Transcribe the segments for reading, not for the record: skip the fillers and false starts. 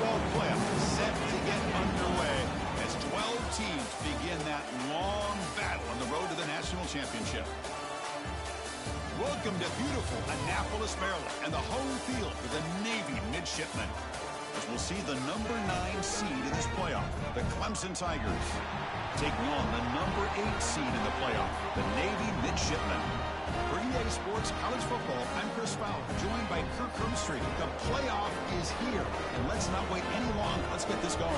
football playoff set to get underway as 12 teams begin that long battle on the road to the national championship. Welcome to beautiful Annapolis, Maryland, and the home field for the Navy midshipmen, as we'll see the number 9 seed in this playoff, the Clemson Tigers, taking on the number 8 seed in the playoff, the Navy midshipmen. For EA Sports College Football, I'm Chris Fowler, joined by Kirk Herbstreit. The playoff is here, and let's not wait any longer. Let's get this going.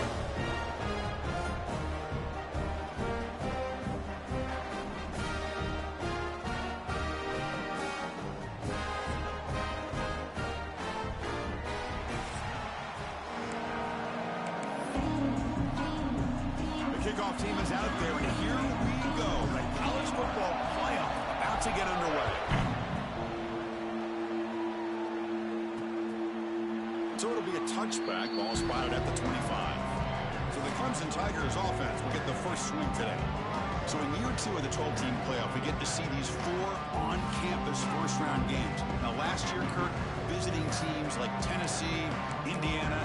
The kickoff team is out there, and here we go. The college football playoff about to get underway. So it'll be a touchback, ball spotted at the 25. So the Clemson Tigers offense will get the first swing today. So in year 2 of the 12-team playoff, we get to see these 4 on-campus first-round games. Now last year, Kirk, visiting teams like Tennessee, Indiana,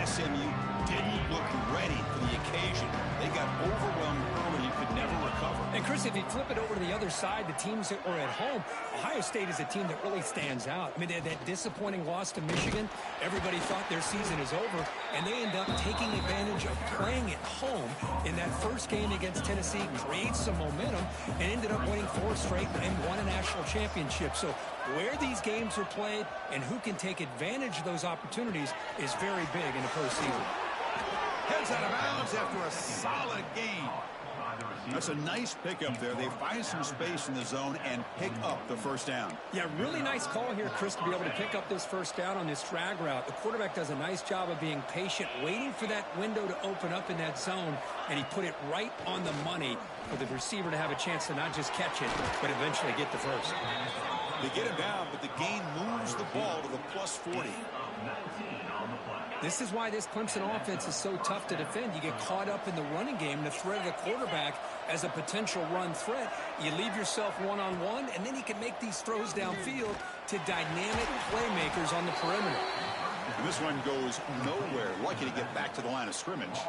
SMU didn't look ready for the occasion. They got overwhelmed early and could never recover. And Chris, if you flip it over to the other side, the teams that were at home, Ohio State is a team that really stands out. I mean, they had that disappointing loss to Michigan. Everybody thought their season is over, and they end up taking advantage of playing at home in that first game against Tennessee, create some momentum, and ended up winning 4 straight and won a national championship. So where these games are played and who can take advantage of those opportunities is very big in the postseason. Heads out of bounds after a solid game. That's a nice pickup there. They find some space in the zone and pick up the first down. Yeah, really nice call here, Chris, to be able to pick up this first down on this drag route. The quarterback does a nice job of being patient, waiting for that window to open up in that zone, and he put it right on the money for the receiver to have a chance to not just catch it, but eventually get the first. They get him down, but the gain moves the ball to the plus 40. This is why this Clemson offense is so tough to defend. You get caught up in the running game and the threat of the quarterback as a potential run threat. You leave yourself one-on-one, and then you can make these throws downfield to dynamic playmakers on the perimeter. And this one goes nowhere. Lucky to get back to the line of scrimmage.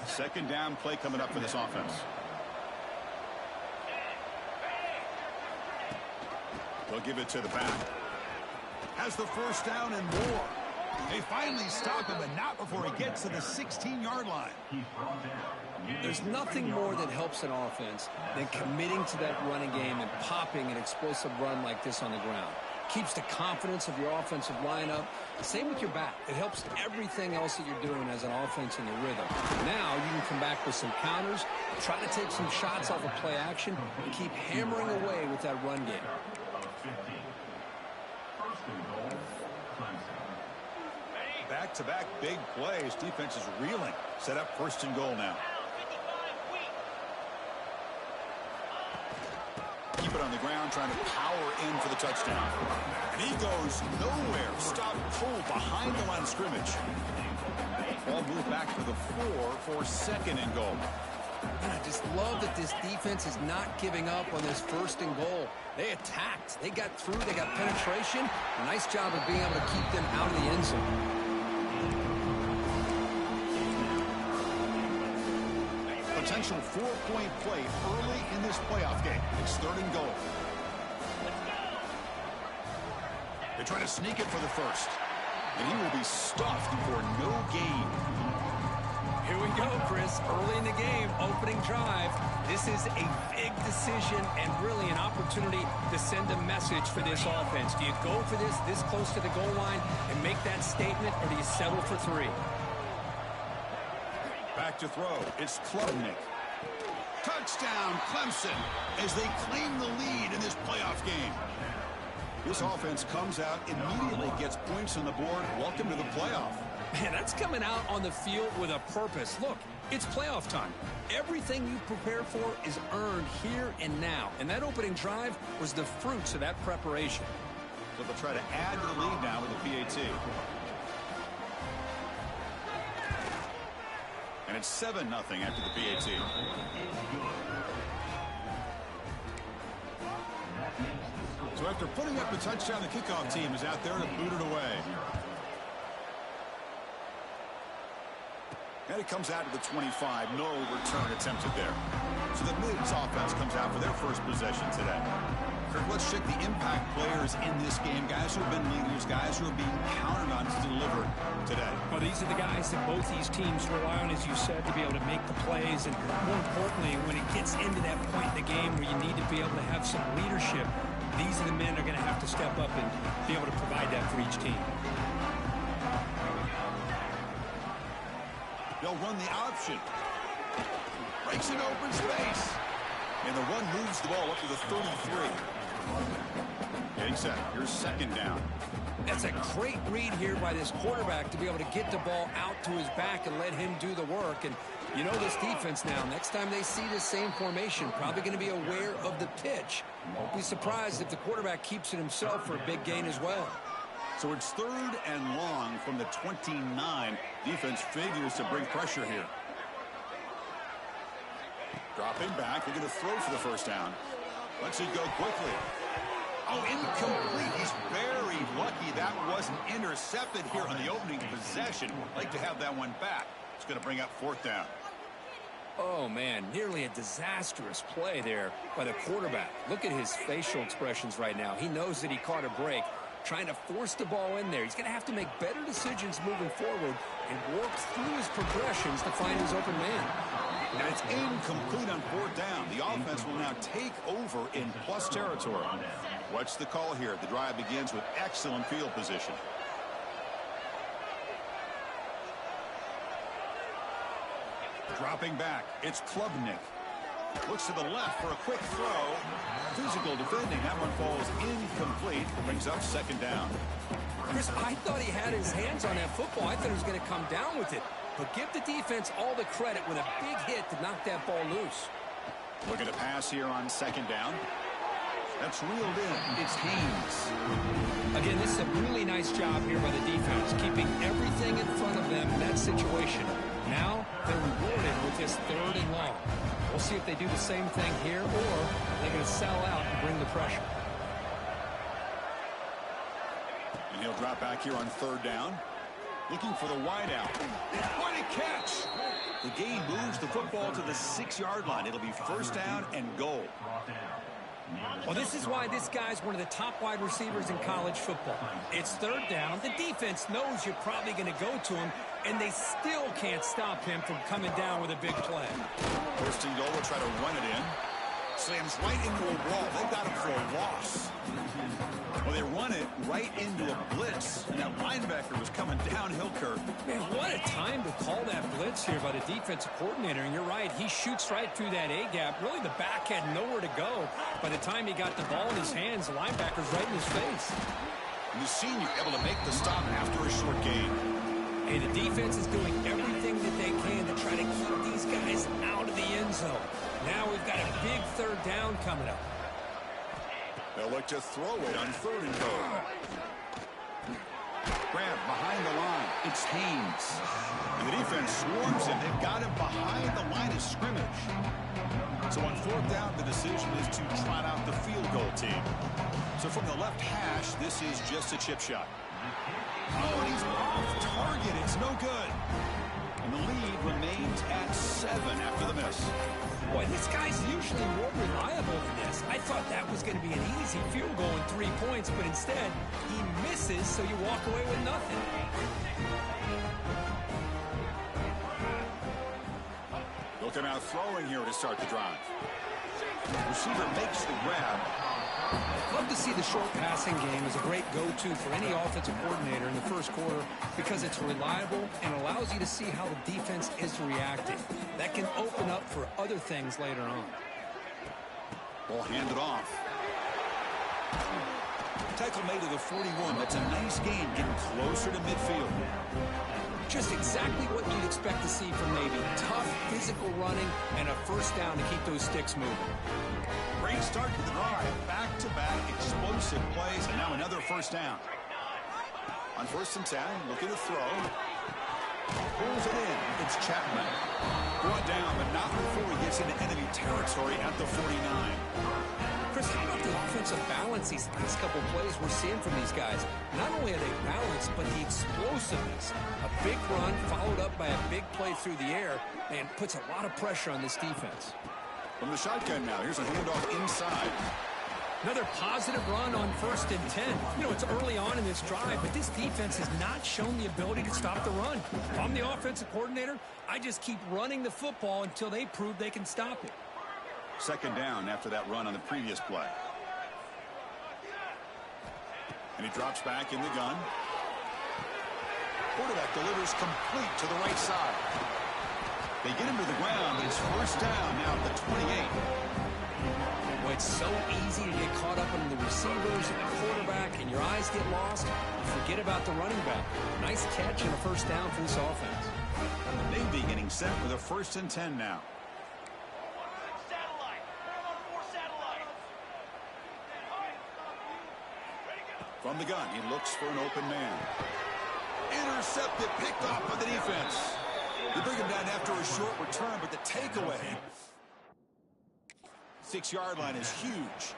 Second down play coming up for this offense. They'll give it to the back. Has the first down and more. They finally stop him, but not before he gets to the 16-yard line. There's nothing more that helps an offense than committing to that running game and popping an explosive run like this on the ground. Keeps the confidence of your offensive lineup. Same with your back. It helps everything else that you're doing as an offense in the rhythm. Now you can come back with some counters, try to take some shots off of play action, and keep hammering away with that run game. Back-to-back big plays. Defense is reeling. Set up first and goal now. Keep it on the ground, trying to power in for the touchdown. And he goes nowhere. Stop cold behind the line of scrimmage. Ball moved back to the 4 for second and goal. And I just love that this defense is not giving up on this first and goal. They attacked. They got through. They got penetration. A nice job of being able to keep them out of the end zone. Potential 4-point play early in this playoff game. It's third and goal. They try to sneak it for the first. And he will be stuffed for no gain. Here we go, Chris. Early in the game, opening drive. This is a big decision and really an opportunity to send a message for this offense. Do you go for this close to the goal line and make that statement, or do you settle for 3? Back to throw. It's Klubnik. Touchdown, Clemson, as they claim the lead in this playoff game. This offense comes out, immediately gets points on the board. Welcome to the playoff. Man, that's coming out on the field with a purpose. Look, it's playoff time. Everything you prepare for is earned here and now. And that opening drive was the fruits of that preparation. So they'll try to add to the lead now with the PAT. And it's 7-0 after the PAT. So after putting up the touchdown, the kickoff team is out there to boot it away. And it comes out to the 25. No return attempted there. So the Mids offense comes out for their first possession today. Kirk, let's check the impact players in this game. Guys who have been leaders, guys who are being counted on to deliver today. Well, these are the guys that both these teams rely on, as you said, to be able to make the plays. And more importantly, when it gets into that point in the game where you need to be able to have some leadership, these are the men that are going to have to step up and be able to provide that for each team. They'll run the option. Breaks an open space. And the run moves the ball up to the 33. Getting set. Here's second down. That's a great read here by this quarterback to be able to get the ball out to his back and let him do the work. And you know this defense now, next time they see the same formation, probably going to be aware of the pitch. Won't be surprised if the quarterback keeps it himself for a big gain as well. So it's 3rd and long from the 29. Defense figures to bring pressure here. Dropping back, they're going to throw for the first down. Let's it go quickly. Oh, incomplete. He's very lucky that wasn't intercepted here on the opening possession. Like to have that one back. It's going to bring up 4th down. Oh, man, nearly a disastrous play there by the quarterback. Look at his facial expressions right now. He knows that he caught a break, trying to force the ball in there. He's going to have to make better decisions moving forward and work through his progressions to find his open man. And it's incomplete on 4th down. The offense will now take over in plus territory. What's the call here? The drive begins with excellent field position. Dropping back, it's Klubnik. Looks to the left for a quick throw. Physical defending. That one falls incomplete. Brings up 2nd down. Chris, I thought he had his hands on that football. I thought he was going to come down with it. But give the defense all the credit with a big hit to knock that ball loose. Look at a pass here on 2nd down. That's reeled in. It's Haynes. Again, this is a really nice job here by the defense, keeping everything in front of them in that situation. Now they're rewarded with this 3rd and long. We'll see if they do the same thing here, or they're going to sell out and bring the pressure. And he'll drop back here on 3rd down. Looking for the wideout. What a catch! The gain moves the football to the 6-yard line. It'll be 1st down and goal. Well, this is why this guy's one of the top wide receivers in college football. It's 3rd down. The defense knows you're probably going to go to him, and they still can't stop him from coming down with a big play. 1st and goal will try to run it in. Slams right into a wall. They've got him for a loss. Well, they run it right into a blitz, and that linebacker was coming downhill, Kirk. Man, what a time to call that blitz here by the defensive coordinator. And you're right, he shoots right through that A-gap. Really, the back had nowhere to go. By the time he got the ball in his hands, the linebacker's right in his face. And the senior able to make the stop after a short gain. Hey, the defense is doing everything that they can to try to keep these guys out of the end zone. Now we've got a big 3rd down coming up. They'll look to throw it on 3rd and goal. Grab behind the line. It's Haynes. And the defense swarms him. They've got him behind the line of scrimmage. So on 4th down, the decision is to trot out the field goal team. So from the left hash, this is just a chip shot. Oh, and he's off target. It's no good. And the lead remains at 7 after the miss. Boy, this guy's usually more reliable than this. I thought that was going to be an easy field goal in 3 points, but instead, he misses, so you walk away with nothing. Looking out throwing here to start the drive. Receiver makes the grab. Love to see the short passing game as a great go-to for any offensive coordinator in the first quarter because it's reliable and allows you to see how the defense is reacting. That can open up for other things later on. Ball handed off. Tackle made to the 41. That's a nice gain, getting closer to midfield. Just exactly what you'd expect to see from Navy. Tough, physical running, and a 1st down to keep those sticks moving. Great start to the drive. Back-to-back explosive plays, and now another 1st down. On 1st and 10, looking to throw. Pulls it in. It's Chapman. Brought down, but not before he gets into enemy territory at the 49. Chris, how about the offensive balance these last couple plays we're seeing from these guys? Not only are they balanced, but the explosiveness. A big run followed up by a big play through the air and puts a lot of pressure on this defense. From the shotgun now, here's a handoff inside. Another positive run on 1st and 10. You know, it's early on in this drive, but this defense has not shown the ability to stop the run. If I'm the offensive coordinator, I just keep running the football until they prove they can stop it. 2nd down after that run on the previous play. And he drops back in the gun. Quarterback delivers complete to the right side. They get him to the ground, but it's 1st down now at the 28. Well, it's so easy to get caught up in the receivers and the quarterback, and your eyes get lost. You forget about the running back. Nice catch and a 1st down for this offense. Navy getting set with a 1st and 10 now. From the gun, he looks for an open man. Intercepted, picked off by the defense. They bring him down after a short return, but the takeaway. 6-yard line is huge.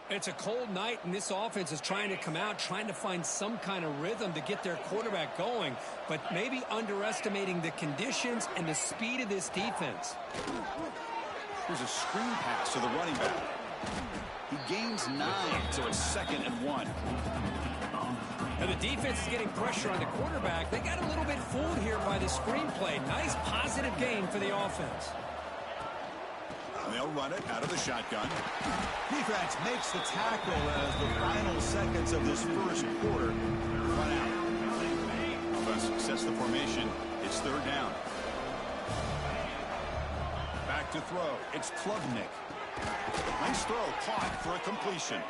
It's a cold night, and this offense is trying to come out, trying to find some kind of rhythm to get their quarterback going, but maybe underestimating the conditions and the speed of this defense. Here's a screen pass to the running back. He gains 9, so it's 2nd and 1. And the defense is getting pressure on the quarterback. They got a little bit fooled here by the screenplay. Nice positive gain for the offense. And they'll run it out of the shotgun. Defense makes the tackle as the final seconds of this 1st quarter run out. Offense sets the formation. It's 3rd down. Back to throw. It's Klubnik. Nice throw. Caught for a completion.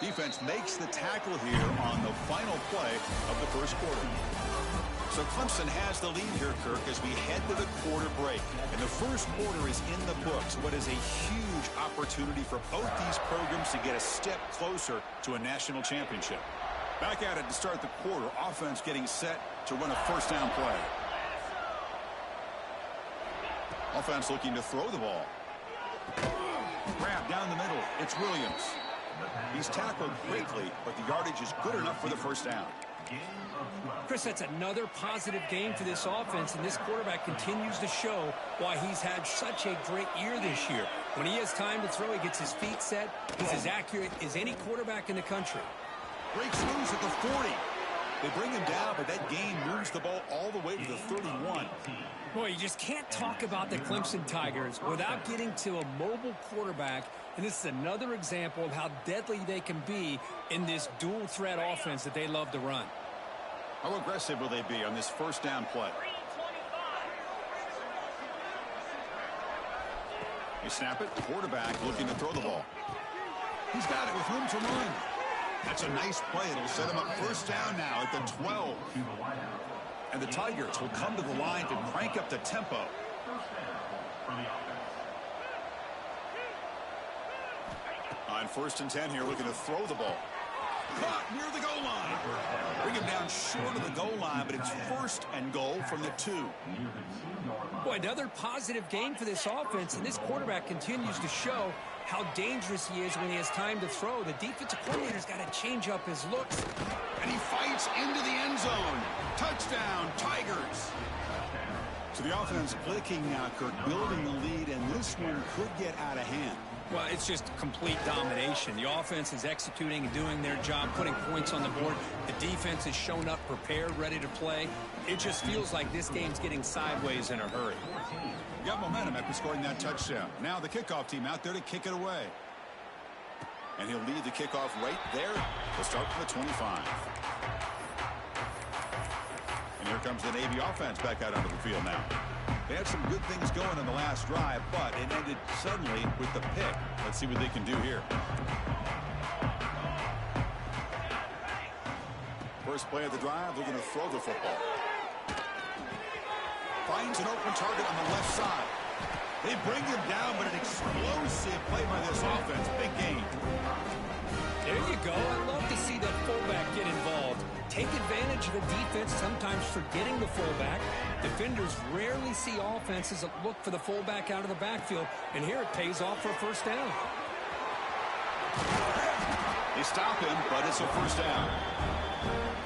Defense makes the tackle here on the final play of the 1st quarter. So Clemson has the lead here, Kirk, as we head to the quarter break. And the 1st quarter is in the books. What is a huge opportunity for both these programs to get a step closer to a national championship. Back at it to start the quarter. Offense getting set to run a 1st down play. Offense looking to throw the ball. Grab down the middle. It's Williams. He's tackled quickly, but the yardage is good enough for the 1st down. Chris, that's another positive game for this offense, and this quarterback continues to show why he's had such a great year this year. When he has time to throw, he gets his feet set. He's as accurate as any quarterback in the country. Breaks loose at the 40. They bring him down, but that gain moves the ball all the way to the 31. Boy, you just can't talk about the Clemson Tigers without getting to a mobile quarterback, and this is another example of how deadly they can be in this dual-threat offense that they love to run. How aggressive will they be on this 1st down play? They snap it. Quarterback looking to throw the ball. He's got it with room to run. That's a nice play. It'll set him up 1st down now at the 12. And the Tigers will come to the line to crank up the tempo. On 1st and 10 here, looking to throw the ball. Caught near the goal line. Bring him down short of the goal line, but it's 1st and goal from the 2. Boy, another positive game for this offense, and this quarterback continues to show how dangerous he is when he has time to throw. The defensive coordinator's got to change up his looks. And he fights into the end zone. Touchdown, Tigers. So the offense clicking now, Kirk, building the lead, and this one could get out of hand. Well, it's just complete domination. The offense is executing and doing their job, putting points on the board. The defense has shown up prepared, ready to play. It just feels like this game's getting sideways in a hurry. Got momentum after scoring that touchdown. Now the kickoff team out there to kick it away. And he'll lead the kickoff right there. He'll start from the 25. And here comes the Navy offense back out onto the field now. They had some good things going in the last drive, but it ended suddenly with the pick. Let's see what they can do here. First play of the drive, looking to throw the football. finds an open target on the left side. They bring him down, but an explosive play by this offense. Big gain. There you go. I love to see that fullback get involved. Take advantage of the defense, sometimes forgetting the fullback. Defenders rarely see offenses that look for the fullback out of the backfield, and here it pays off for a first down. They stop him, but it's a first down.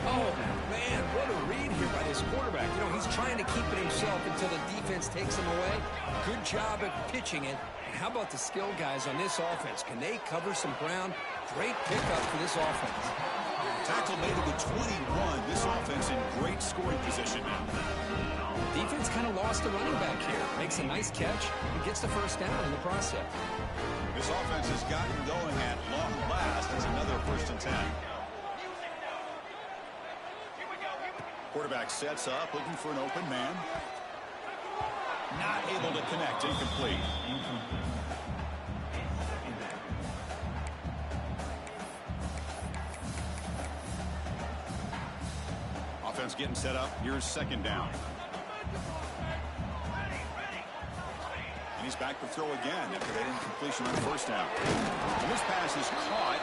Oh, man, what a read here by this quarterback. You know, he's trying to keep it himself until the defense takes him away. Good job at pitching it. And how about the skill guys on this offense? Can they cover some ground? Great pickup for this offense. Tackle made it to 21. This offense in great scoring position now. Defense kind of lost the running back here. Makes a nice catch and gets the first down in the process. This offense has gotten going at long last. It's another 1st and 10. Quarterback sets up, looking for an open man. Not able to connect, incomplete. Offense getting set up. Here's 2nd down. And he's back to throw again after that incompletion on 1st down. And this pass is caught,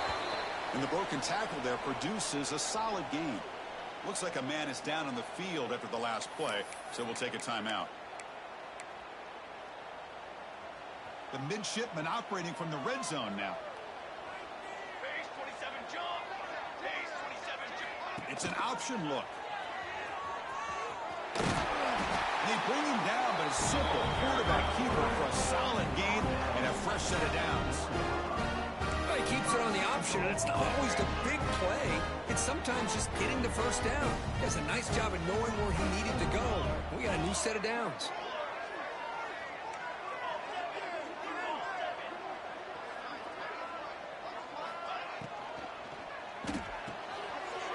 and the broken tackle there produces a solid gain. Looks like a man is down on the field after the last play, so we'll take a timeout. The midshipman operating from the red zone now. Phase 27 jump. Phase 27 jump. It's an option look. They bring him down, but a simple quarterback keeper for a solid gain and a fresh set of downs. Well, he keeps it on the option, and it's not always the big play. It's sometimes just getting the first down. He does a nice job of knowing where he needed to go. We got a new set of downs.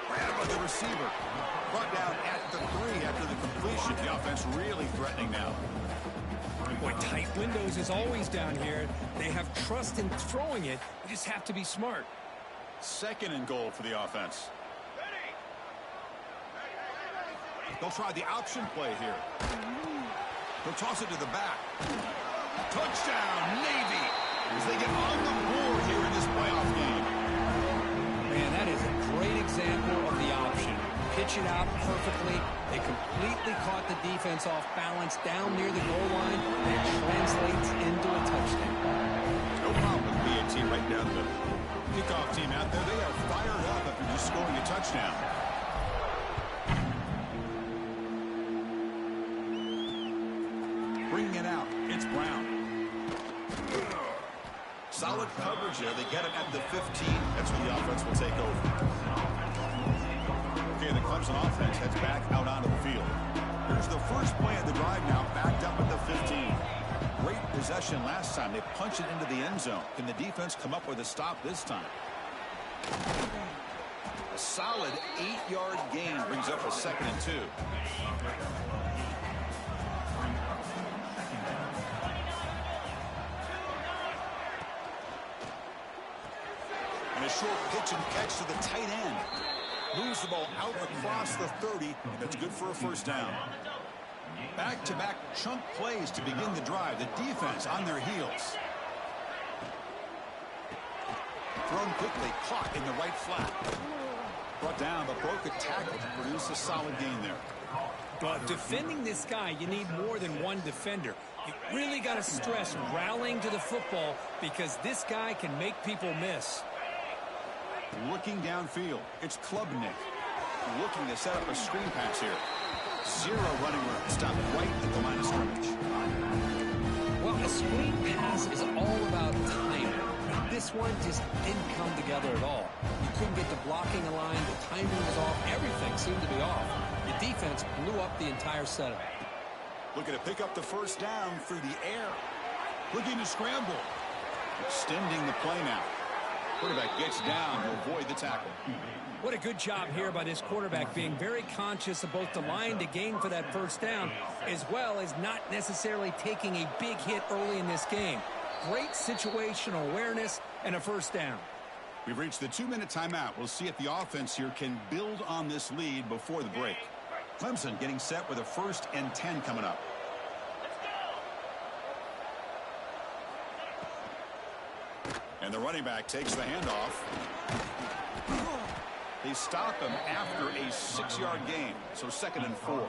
Grab by the receiver. Brought down at the 3 after the completion. The offense really threatening now. Boy, tight windows is always down here. They have trust in throwing it. You just have to be smart. 2nd and goal for the offense. They'll try the option play here. They'll toss it to the back. Touchdown, Navy, as they get on the board here in this playoff game. Man, that is a great example of the option. Pitch it out perfectly. They completely caught the defense off balance down near the goal line, and it translates into a touchdown. No problem with BAT right down the middle. Kickoff team out there, they are fired up after just scoring a touchdown. Bringing it out, it's Brown. Solid coverage there. They get it at the 15. That's where the offense will take over. Okay, the Clemson offense heads back out onto the field. Here's the first play of the drive now, backed up at the 15. Great possession last time. They punch it into the end zone. Can the defense come up with a stop this time? A solid 8-yard gain brings up a 2nd and 2. And a short pitch and catch to the tight end. Moves the ball out across the 30, and that's good for a first down. Back-to-back chunk plays to begin the drive. The defense on their heels. Thrown quickly, caught in the right flat. Brought down, but broke a tackle to produce a solid gain there. But defending this guy, you need more than one defender. You really got to stress rallying to the football because this guy can make people miss. Looking downfield, it's Klubnik. Looking to set up a screen pass here. 0 running room. Stopped right at the line of scrimmage. Well, a screen pass is all about timing. This one just didn't come together at all. You couldn't get the blocking line, the timing was off, everything seemed to be off. The defense blew up the entire setup. Looking to pick up the first down through the air. Looking to scramble. Extending the play now. Quarterback gets down to avoid the tackle. What a good job here by this quarterback, being very conscious of both the line to gain for that first down, as well as not necessarily taking a big hit early in this game. Great situational awareness and a first down. We've reached the 2-minute timeout. We'll see if the offense here can build on this lead before the break. Clemson getting set with a 1st and 10 coming up. And the running back takes the handoff. They stop him after a 6-yard gain, so 2nd and 4.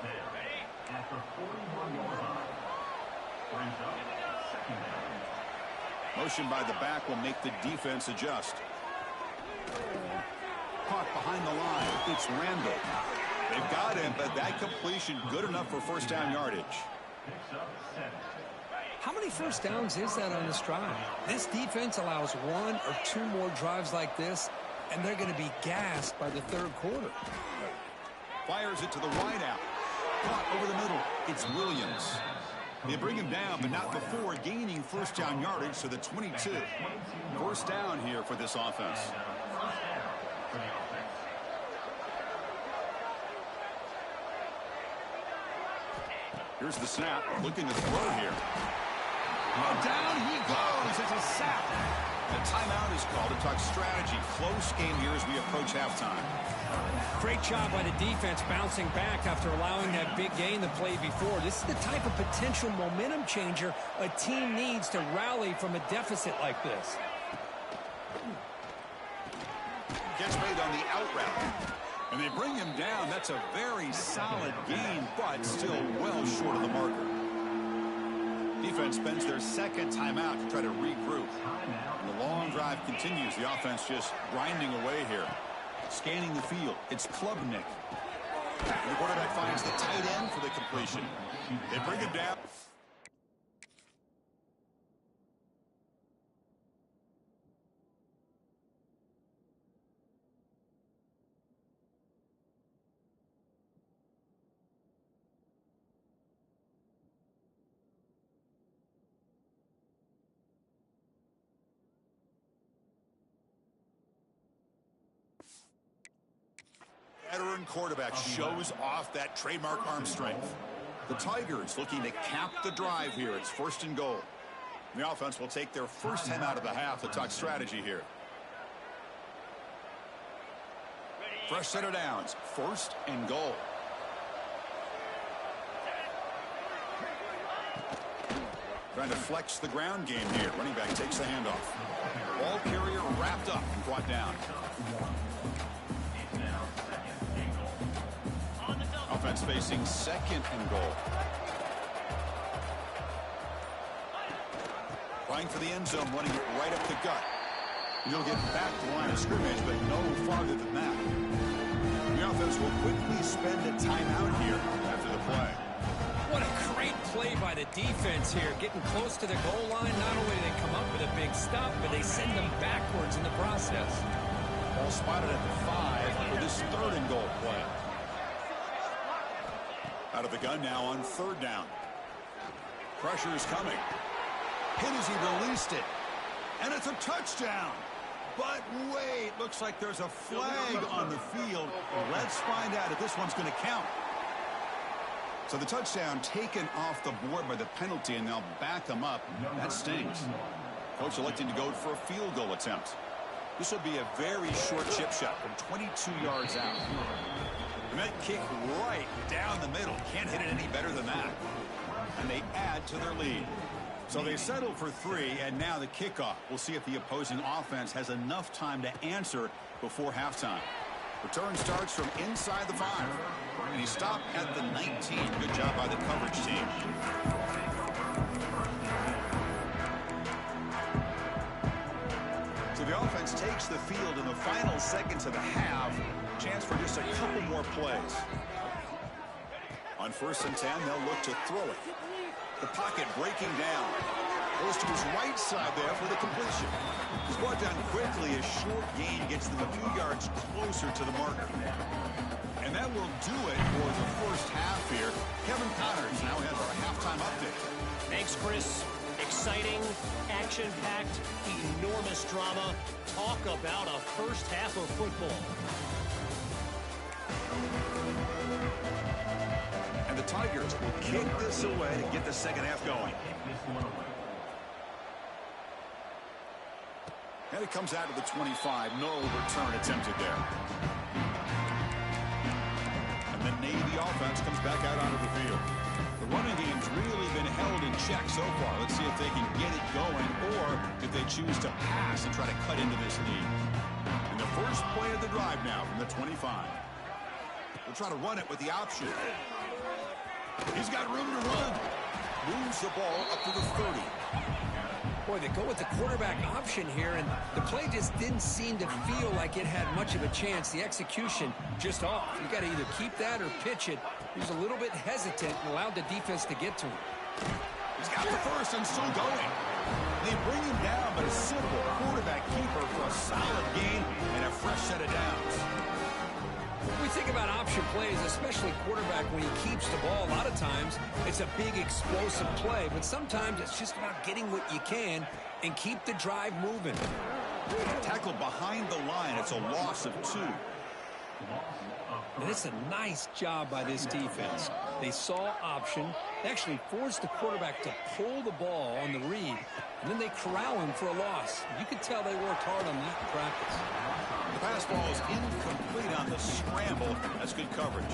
Motion by the back will make the defense adjust. Caught behind the line. It's Randall. They've got him, but that completion good enough for first down yardage. How many first downs is that on this drive? This defense allows 1 or 2 more drives like this, and they're going to be gassed by the 3rd quarter. Fires it to the wideout. Caught over the middle. It's Williams. They bring him down, but not before gaining first down yardage to the 22. First down here for this offense. Here's the snap. Looking to throw here. And down he goes. It's a sack. The timeout is called to talk strategy. Close game here as we approach halftime. Great job by the defense bouncing back after allowing that big gain the play before. This is the type of potential momentum changer a team needs to rally from a deficit like this. Gets made on the out route. And they bring him down. That's a very solid gain, but still well short of the marker. Defense spends their 2nd timeout to try to regroup. And the long drive continues. The offense just grinding away here. Scanning the field. It's Klubnik. The quarterback finds the tight end for the completion. They bring him down. Veteran quarterback shows off that trademark arm strength. The Tigers looking to cap the drive here. It's 1st and goal. The offense will take their first time out of the half to talk strategy here. Fresh set of downs. 1st and goal. Trying to flex the ground game here. Running back takes the handoff. Ball carrier wrapped up and brought down. Offense facing 2nd and goal. Trying for the end zone, running it right up the gut. He'll get back to the line of scrimmage, but no farther than that. The offense will quickly spend a timeout here after the play. What a great play by the defense here. Getting close to the goal line, not only do they come up with a big stop, but they send them backwards in the process. Ball spotted at the 5 for this 3rd and goal play. Out of the gun now on 3rd down. Pressure is coming. Hit as he released it. And it's a touchdown. But wait, looks like there's a flag on the field. Let's find out if this one's going to count. So the touchdown taken off the board by the penalty, and they'll back them up. That stings. Coach electing to go for a field goal attempt. This will be a very short chip shot from 22 yards out. And that kick right down the middle. Can't hit it any better than that. And they add to their lead. So they settle for 3, and now the kickoff. We'll see if the opposing offense has enough time to answer before halftime. Return starts from inside the 5. And he stopped at the 19. Good job by the coverage team. So the offense takes the field in the final seconds of the half. Chance for just a couple more plays. On 1st and 10, they'll look to throw it. The pocket breaking down. Goes to his right side there for the completion. He's brought down quickly. A short gain gets them a few yards closer to the marker. And that will do it for the first half here. Kevin Connors now has our halftime update. Thanks, Chris. Exciting, action-packed, enormous drama. Talk about a first half of football. And the Tigers will kick this away to get the second half going. And it comes out of the 25. No return attempted there. And the Navy offense comes back out onto the field. The running game's really been held in in check so far. Let's see if they can get it going or if they choose to pass and try to cut into this lead. And the first play of the drive now from the 25. We'll try to run it with the option. He's got room to run. Moves the ball up to the 30. Boy, they go with the quarterback option here, and the play just didn't seem to feel like it had much of a chance. The execution just off. You got to either keep that or pitch it. He was a little bit hesitant and allowed the defense to get to him. He's got the first and still going. They bring him down, but a simple quarterback keeper for a solid gain and a fresh set of downs. We think about option plays, especially quarterback, when he keeps the ball. A lot of times, it's a big explosive play, but sometimes it's just about getting what you can and keep the drive moving. Tackled behind the line. It's a loss of 2. And it's a nice job by this defense. They saw option, actually forced the quarterback to pull the ball on the read, and then they corral him for a loss. You could tell they worked hard on that in practice. The pass ball is incomplete on the scramble. That's good coverage.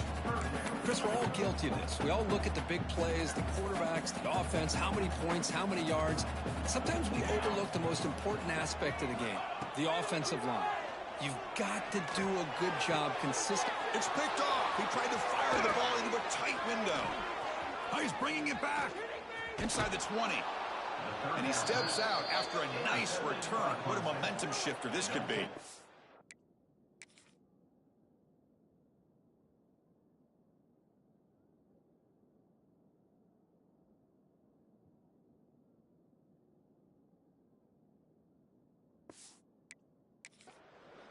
Chris, we're all guilty of this. We all look at the big plays, the quarterbacks, the offense, how many points, how many yards. Sometimes we overlook the most important aspect of the game, the offensive line. You've got to do a good job consistently. It's picked off. He tried to fire the ball into a tight window. Oh, he's bringing it back inside the 20. And he steps out after a nice return. What a momentum shifter this could be.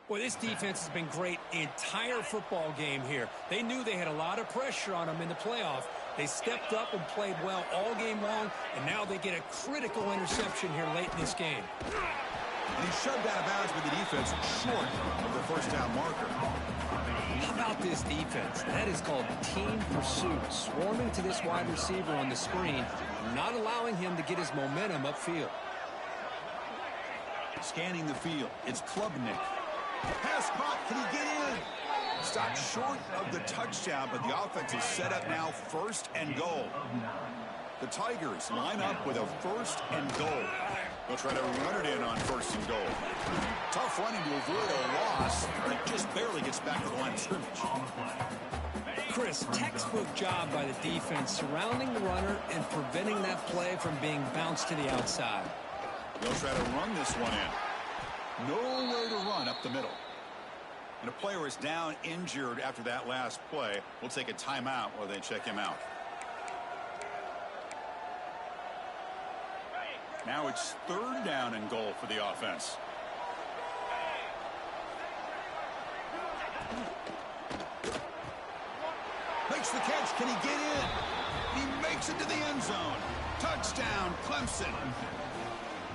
Boy, this defense has been great the entire football game here. They knew they had a lot of pressure on them in the playoff. They stepped up and played well all game long, and now they get a critical interception here late in this game. And he's shoved out of bounds with the defense short of the first down marker. How about this defense? That is called team pursuit. Swarming to this wide receiver on the screen, not allowing him to get his momentum upfield. Scanning the field, it's Klubnik. Pass caught, can he get in? Stopped short of the touchdown, but the offense is set up now, 1st and goal. The Tigers line up with a 1st and goal. They'll try to run it in on 1st and goal. Tough running to avoid a loss, but it just barely gets back to the line of scrimmage. Chris, textbook job by the defense surrounding the runner and preventing that play from being bounced to the outside. They'll try to run this one in. Nowhere to run up the middle. And a player is down injured after that last play. We'll take a timeout while they check him out. Now it's 3rd down and goal for the offense. Makes the catch. Can he get in? He makes it to the end zone. Touchdown, Clemson.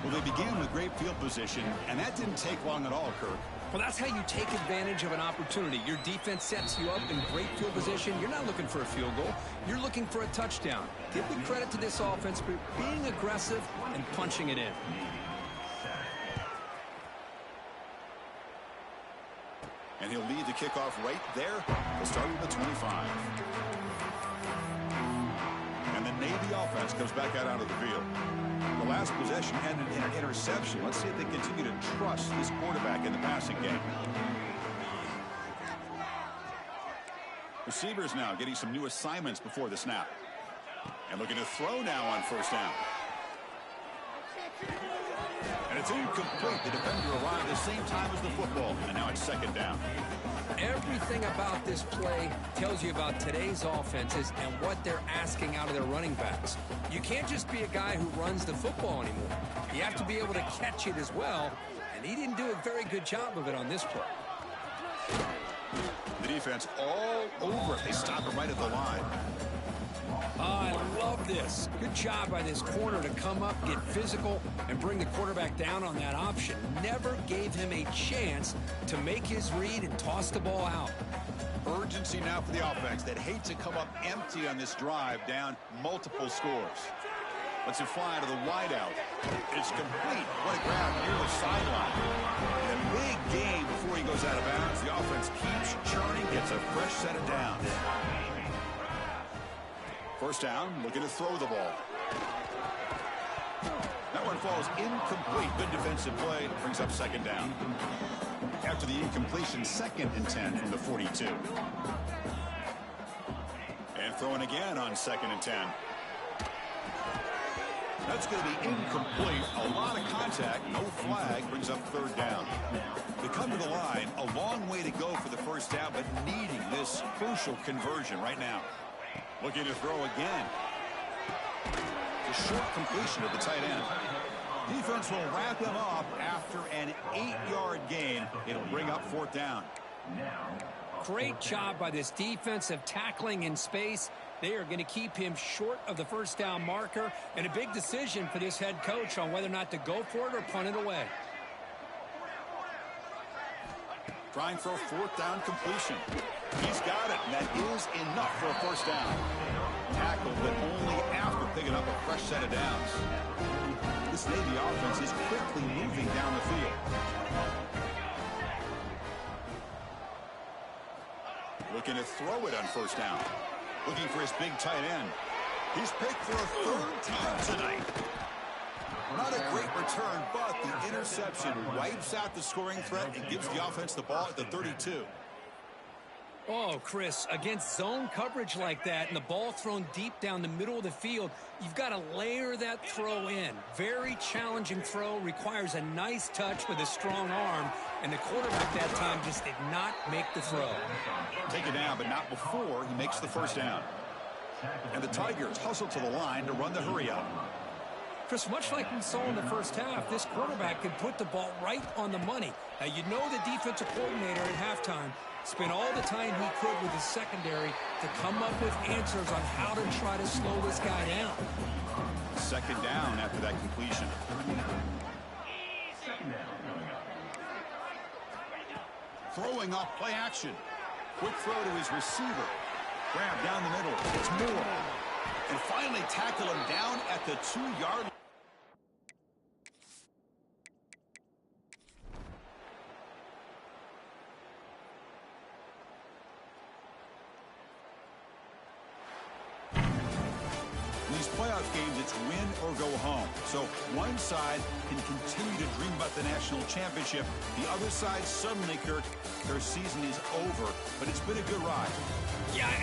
Well, they began with great field position, and that didn't take long at all, Kirk. Well, that's how you take advantage of an opportunity. Your defense sets you up in great field position. You're not looking for a field goal. You're looking for a touchdown. Give the credit to this offense for being aggressive and punching it in. And he'll lead the kickoff right there. We'll start with the 25. And the Navy offense comes back out onto the field. The last possession ended in an interception. Let's see if they continue to trust this quarterback in the passing game. Receivers now getting some new assignments before the snap. And looking to throw now on 1st down. And it's incomplete. The defender arrived at the same time as the football. And now it's 2nd down. Everything about this play tells you about today's offenses and what they're asking out of their running backs. You can't just be a guy who runs the football anymore. You have to be able to catch it as well, and he didn't do a very good job of it on this play. The defense all over it. They stop him right at the line. Oh, I love this. Good job by this corner to come up, get physical, and bring the quarterback down on that option. Never gave him a chance to make his read and toss the ball out. Urgency now for the offense that hate to come up empty on this drive, down multiple scores. Lets it fly to the wideout. It's complete. What a grab near the sideline. And a big game before he goes out of bounds. The offense keeps churning, gets a fresh set of downs. 1st down, looking to throw the ball. falls incomplete. Good defensive play. Brings up second down. After the incompletion, 2nd and 10 from the 42. And throwing again on 2nd and 10. That's going to be incomplete. A lot of contact. No flag. Brings up 3rd down. They come to the line. A long way to go for the first down, but needing this crucial conversion right now. Looking to throw again. The short completion of the tight end. Defense will wrap him up after an 8-yard gain. It'll bring up 4th down. Great job by this defensive tackling in space. They are going to keep him short of the first down marker, and a big decision for this head coach on whether or not to go for it or punt it away. Trying for a 4th down completion. He's got it, and that is enough for a first down. Tackled, but only after picking up a fresh set of downs. This Navy offense is quickly moving down the field. Looking to throw it on first down. Looking for his big tight end. He's picked for a 3rd time tonight. Not a great return, but the interception wipes out the scoring threat and gives the offense the ball at the 32. Oh, Chris, against zone coverage like that and the ball thrown deep down the middle of the field, you've got to layer that throw in. Very challenging throw, requires a nice touch with a strong arm, and the quarterback that time just did not make the throw. Take it down, but not before he makes the first down. And the Tigers hustle to the line to run the hurry up. Chris, much like we saw in the first half, this quarterback can put the ball right on the money. Now, you know the defensive coordinator at halftime spent all the time he could with his secondary to come up with answers on how to try to slow this guy down. 2nd down after that completion. Throwing off play action. Quick throw to his receiver. Grab down the middle. It's Moore. And finally tackle him down at the 2-yard line. These playoff games, it's win or go home. So one side can continue to dream about the national championship. The other side, suddenly, Kirk, their season is over. But it's been a good ride. Yeah.